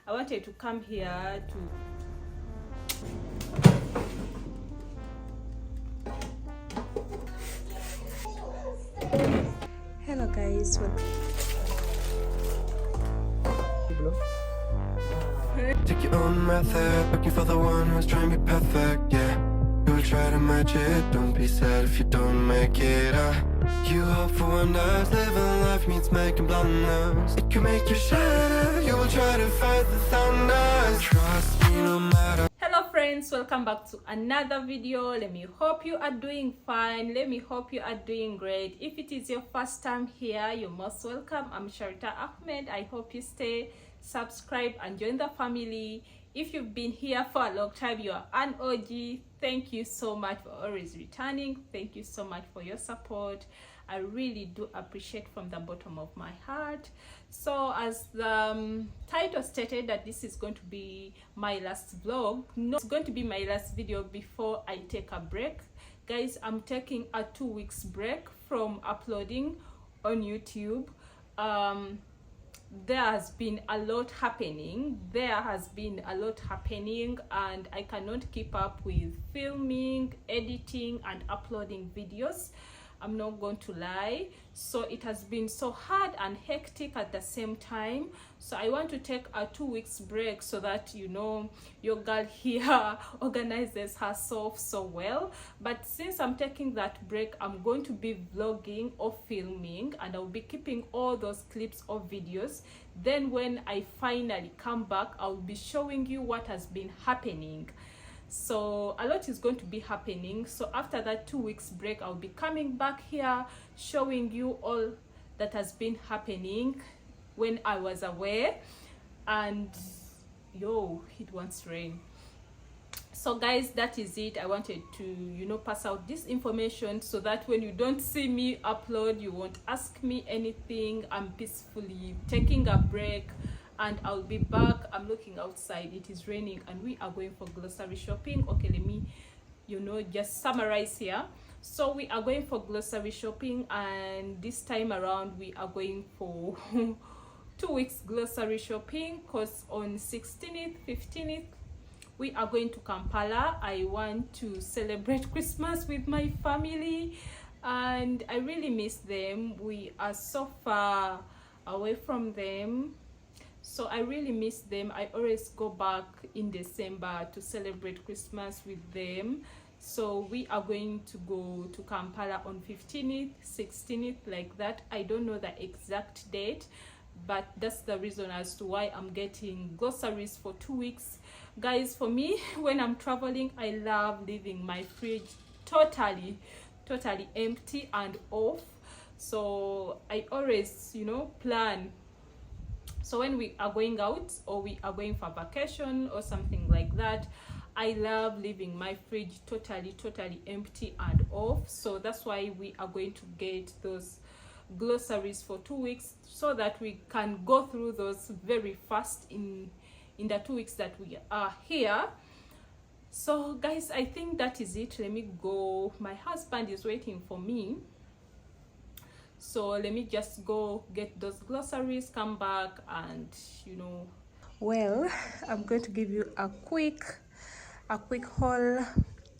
I wanted to come here to hello guys, take your own method, looking for the one who's trying to be perfect, yeah. You'll try to match it, don't be sad if you don't make it, you hope for wonders, living life means making blunders. It can make you shatter, you will try to fight the thunder. Trust me no matter. hello friends, welcome back to another video. Let me hope you are doing fine. Let me hope you are doing great. If it is your first time here, you're most welcome. I'm Sharita Ahmed. I hope you stay, subscribe and join the family. If you've been here for a long time, you are an OG. Thank you so much for always returning. Thank you so much for your support. I really do appreciate from the bottom of my heart. So as the title stated, that this is going to be my last vlog. No, it's going to be my last video before I take a break. Guys, I'm taking a 2 weeks break from uploading on YouTube. There has been a lot happening and I cannot keep up with filming, editing and uploading videos. I'm not going to lie. So it has been so hard and hectic at the same time. So I want to take a 2 weeks break so that, you know, your girl here organizes herself so well. But since I'm taking that break, I'm going to be vlogging or filming, and I'll be keeping all those clips or videos. Then when I finally come back, I'll be showing you what has been happening. So a lot is going to be happening. So after that 2 weeks break, I'll be coming back here showing you all that has been happening when I was away. And yo, it wants rain. So guys, that is it. I wanted to, you know, pass out this information so that when you don't see me upload, you won't ask me anything. I'm peacefully taking a break and I'll be back. I'm looking outside, it is raining and we are going for grocery shopping. Okay, let me, you know, just summarize here. So we are going for grocery shopping, and this time around we are going for 2 weeks grocery shopping, because on 16th 15th we are going to Kampala. I want to celebrate Christmas with my family and I really miss them. We are so far away from them, so I really miss them. I always go back in December to celebrate Christmas with them. So we are going to go to Kampala on 15th 16th, like that. I don't know the exact date, but that's the reason as to why I'm getting groceries for 2 weeks. Guys, for me, when I'm traveling, I love leaving my fridge totally empty and off. So I always, you know, plan. So when we are going out or we are going for vacation or something like that, I love leaving my fridge totally empty and off. So that's why we are going to get those groceries for 2 weeks, so that we can go through those very fast in the 2 weeks that we are here. So guys, I think that is it. Let me go. My husband is waiting for me, so let me just go get those groceries, come back, and you know, well, I'm going to give you a quick haul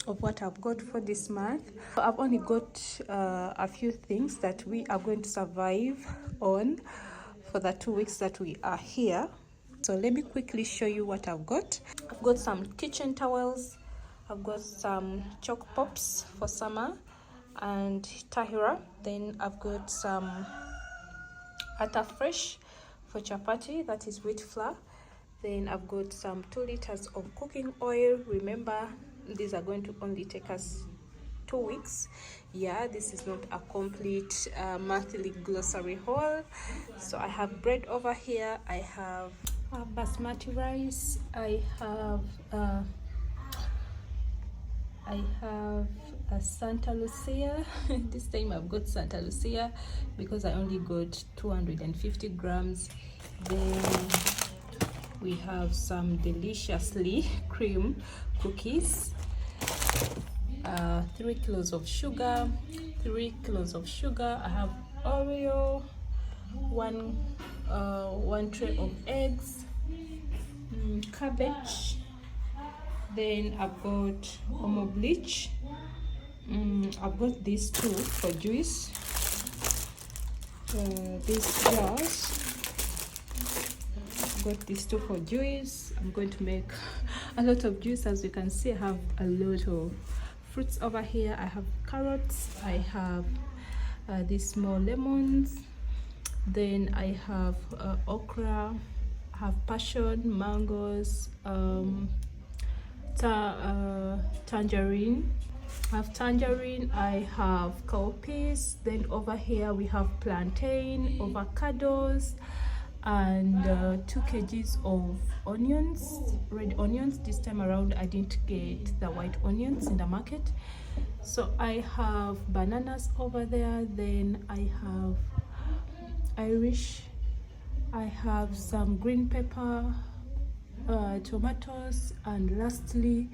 of what I've got for this month. I've only got a few things that we are going to survive on for the 2 weeks that we are here. So let me quickly show you what I've got. I've got some kitchen towels, I've got some chalk pops for summer and tahira. Then I've got some atta fresh for chapati, that is wheat flour. Then I've got some 2 liters of cooking oil. Remember, these are going to only take us 2 weeks. Yeah, this is not a complete monthly grocery haul. So I have bread over here, I have basmati rice, I have a Santa Lucia. This time I've got Santa Lucia because I only got 250 grams. Then we have some deliciously cream cookies, 3 kilos of sugar. I have Oreo, 1 1 tray of eggs, cabbage. Then I've got omo bleach. I've got these two for juice. These jars. I've got these two for juice. I'm going to make a lot of juice. As you can see, I have a lot of fruits over here. I have carrots. I have these small lemons. Then I have okra. I have passion, mangoes, tangerine. I have tangerine. I have cowpeas. Then over here we have plantain, avocados, and 2 kgs of onions, red onions. This time around I didn't get the white onions in the market. So I have bananas over there. Then I have Irish. I have some green pepper, tomatoes, and lastly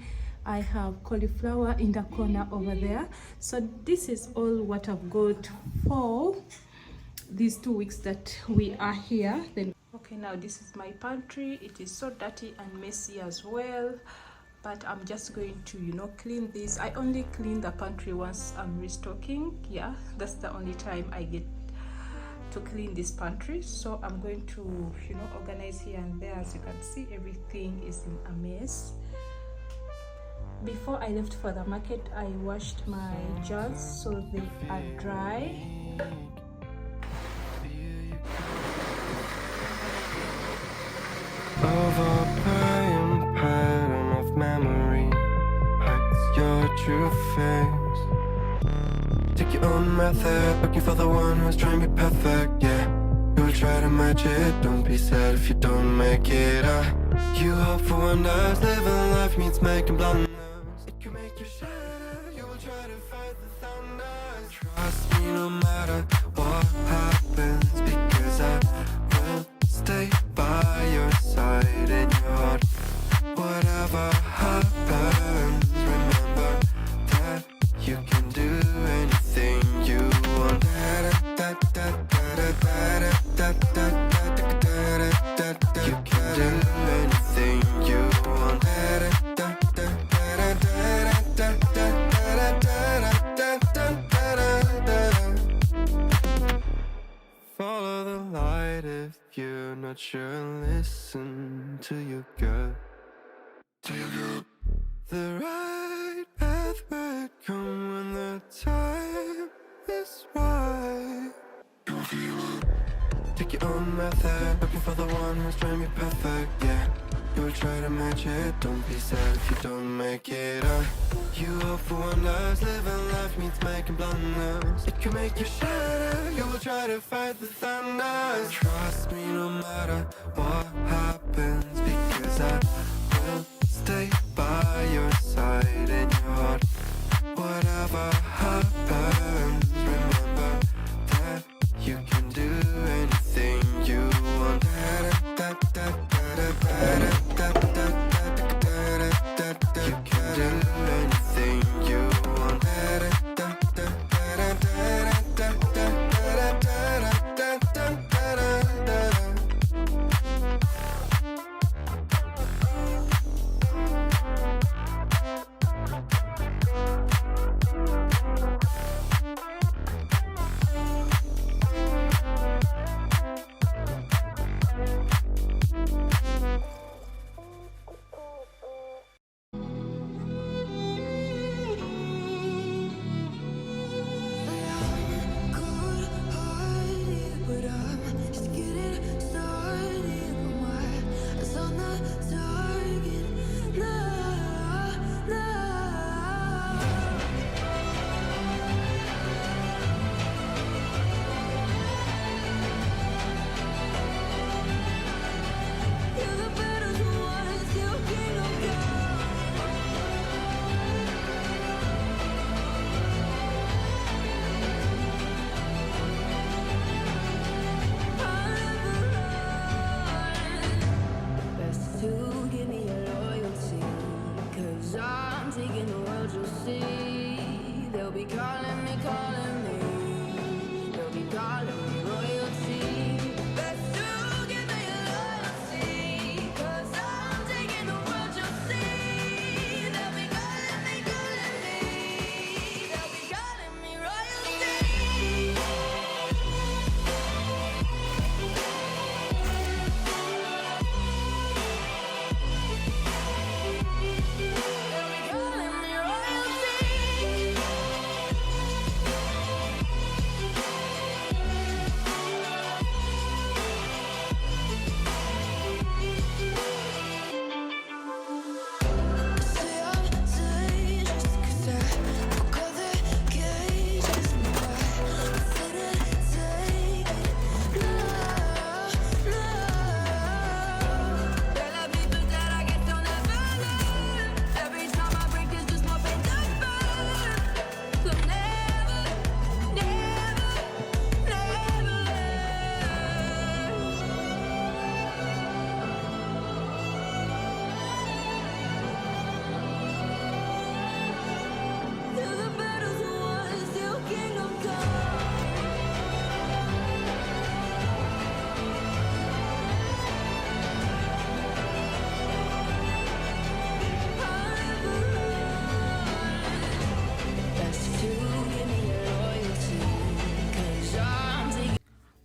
I have cauliflower in the corner over there. So this is all what I've got for these 2 weeks that we are here. Then okay, now this is my pantry. It is so dirty and messy as well, but I'm just going to, you know, clean this. I only clean the pantry once I'm restocking. Yeah, that's the only time I get to clean this pantry. So I'm going to, you know, organize here and there. As you can see, everything is in a mess. Before I left for the market, I washed my jars so they are dry. Overplaying pattern of memory hides your true face. Take your own method, looking for the one who's trying to be perfect, yeah. You will try to match it, don't be sad if you don't make it. You hope for wonders, living life means making blunders. It can make you shatter, you will try to fight the thunder. Trust me no matter what happens, because I will stay by your side in your heart. Whatever happens, remember that you can do anything you want. You can do anything you want. Follow the light if you're not sure. Listen to your gut. The right path will come when the time is right. Take your own method, looking for the one who's trying to be perfect, yeah. You will try to match it, don't be sad if you don't make it. You hope for wonders, living life means making blunders. It can make you shatter, you will try to fight the thunder. Trust me no matter what happens, because I will stay by your side in your heart. Whatever happens, remember that you can do anything you want. You can do anything you want.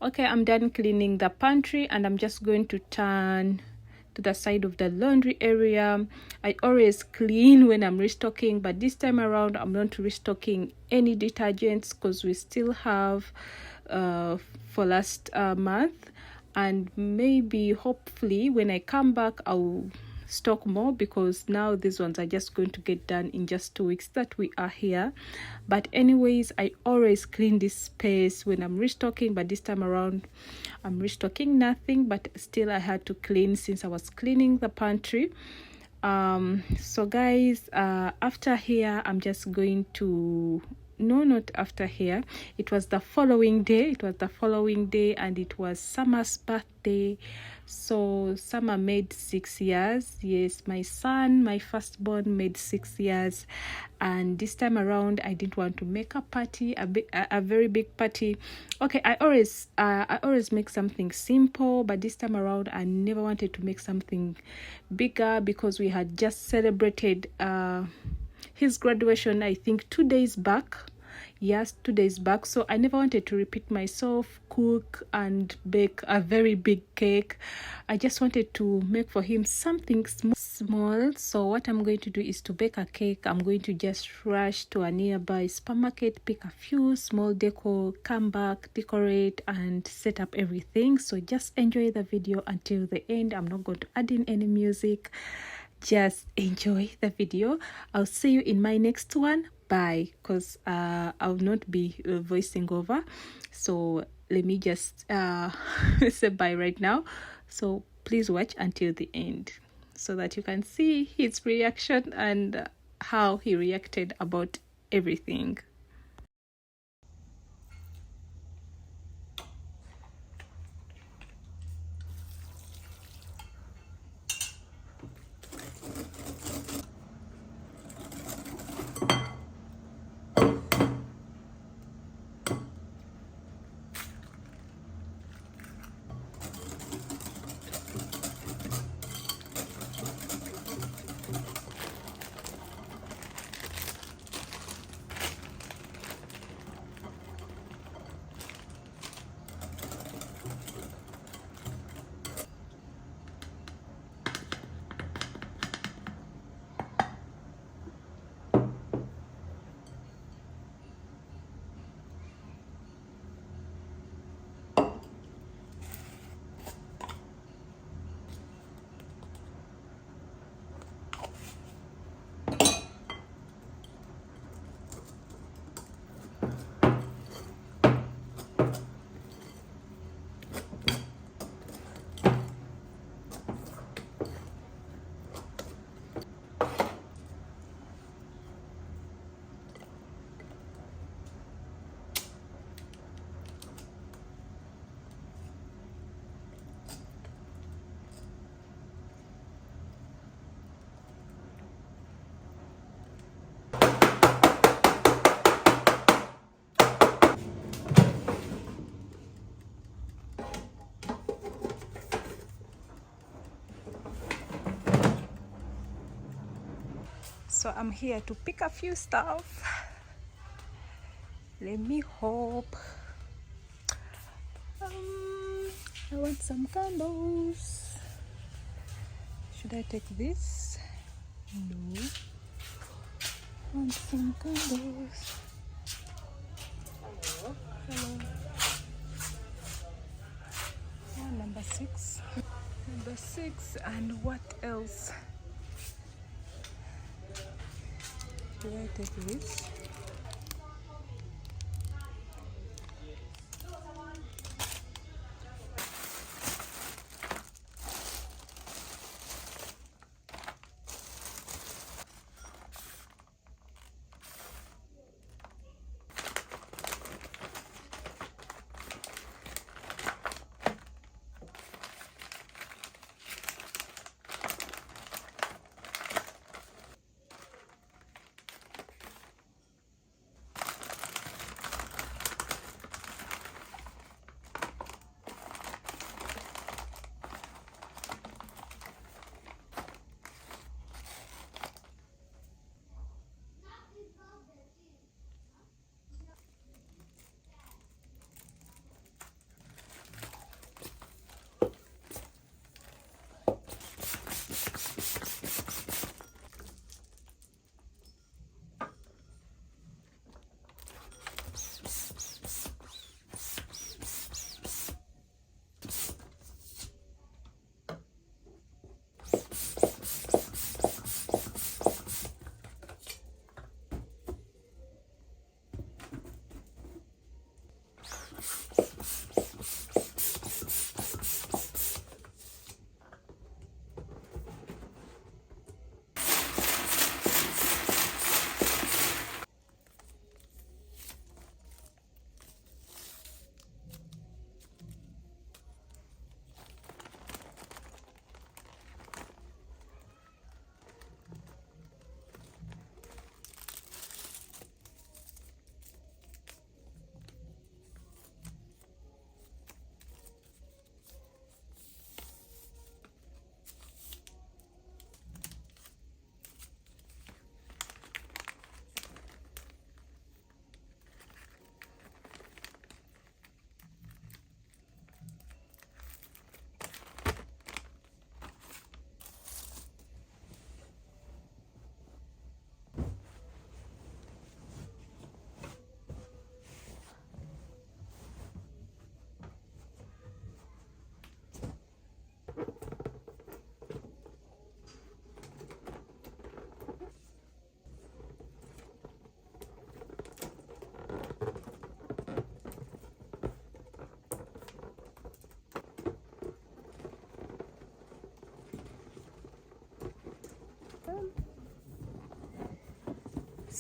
Okay, I'm done cleaning the pantry and I'm just going to turn to the side of the laundry area. I always clean when I'm restocking, but this time around I'm not restocking any detergents because we still have for last month, and maybe hopefully when I come back I'll stock more, because now these ones are just going to get done in just 2 weeks that we are here. But anyways, I always clean this space when I'm restocking, but this time around I'm restocking nothing, but still I had to clean since I was cleaning the pantry. So guys, after here I'm just going to, no, not after here, it was the following day, and it was Summer's birthday. So Summer made 6 years. Yes, my son, my firstborn, made 6 years, and this time around I didn't want to make a party, a very big party. Okay, I always make something simple, but this time around I never wanted to make something bigger, because we had just celebrated his graduation, I think 2 days back. Yes, 2 days back. So I never wanted to repeat myself, cook and bake a very big cake. I just wanted to make for him something small. So what I'm going to do is to bake a cake. I'm going to just rush to a nearby supermarket, pick a few small decor, come back, decorate and set up everything. So just enjoy the video until the end. I'm not going to add in any music. Just enjoy the video. I'll see you in my next one. Bye, because I'll not be voicing over, so let me just say bye right now. So please watch until the end so that you can see his reaction and how he reacted about everything. So I'm here to pick a few stuff. Let me hope. I want some candles. Should I take this? No. I want some candles. Hello. Hello. Oh, number 6. Number 6. And what else? Should I take this?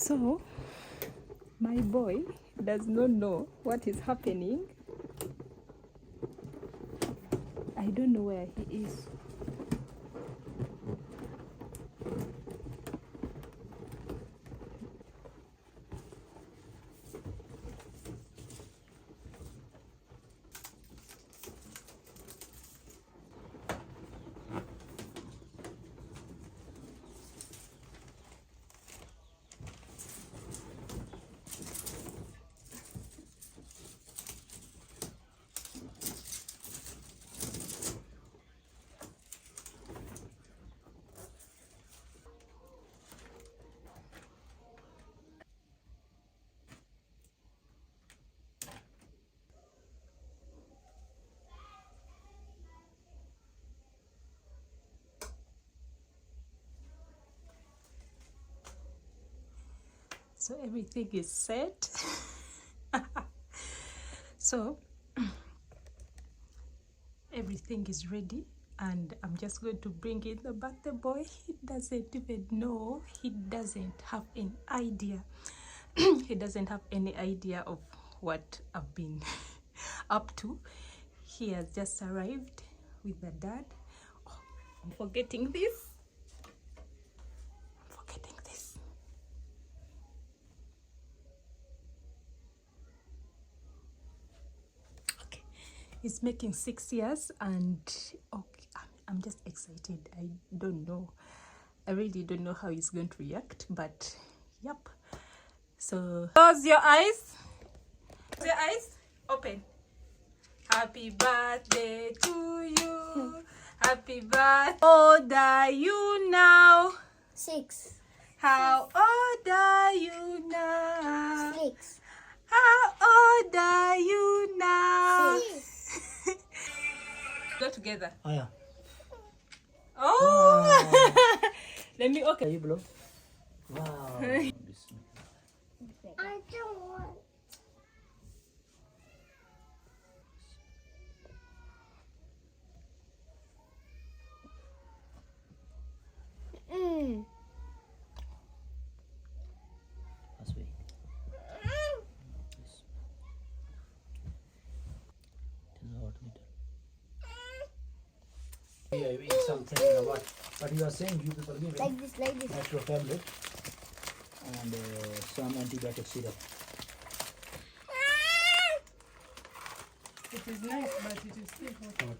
So my boy does not know what is happening. I don't know where he is. So everything is set. So everything is ready, and I'm just going to bring in the birthday boy. He doesn't even know. He doesn't have an idea. He doesn't have any idea of what I've been up to. He has just arrived with the dad. Oh, I'm forgetting this. I'm forgetting this. Okay, he's making 6 years, and okay, I'm just excited. I don't know. I really don't know how he's going to react, but yep. So close your eyes. Close your eyes. Open. Happy birthday to you. Happy birthday. How old are you now? 6. How old are you now? 6. How old are you now? 6. Go together. Oh yeah. Oh! Let me, okay. You blow. Wow. I don't want. That's way. This. This is hot meter. Yeah, you eat something. What you are saying? You people give Like this, like this. natural tablet and some antibiotic syrup. It is nice, but it is still hot. Hot.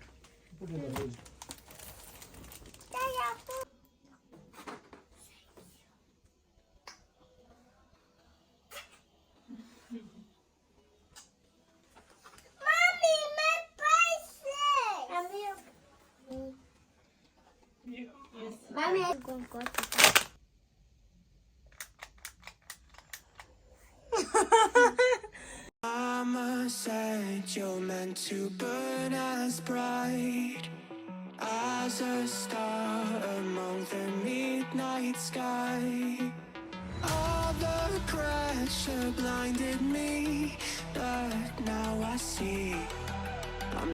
Put it in the fridge. Mommy, my bracelet. Mommy, Yes. Mommy, I'm going to go to bed. Mama said you're meant to burn as bright as a star among the midnight sky. All the pressure blinded me, but now I see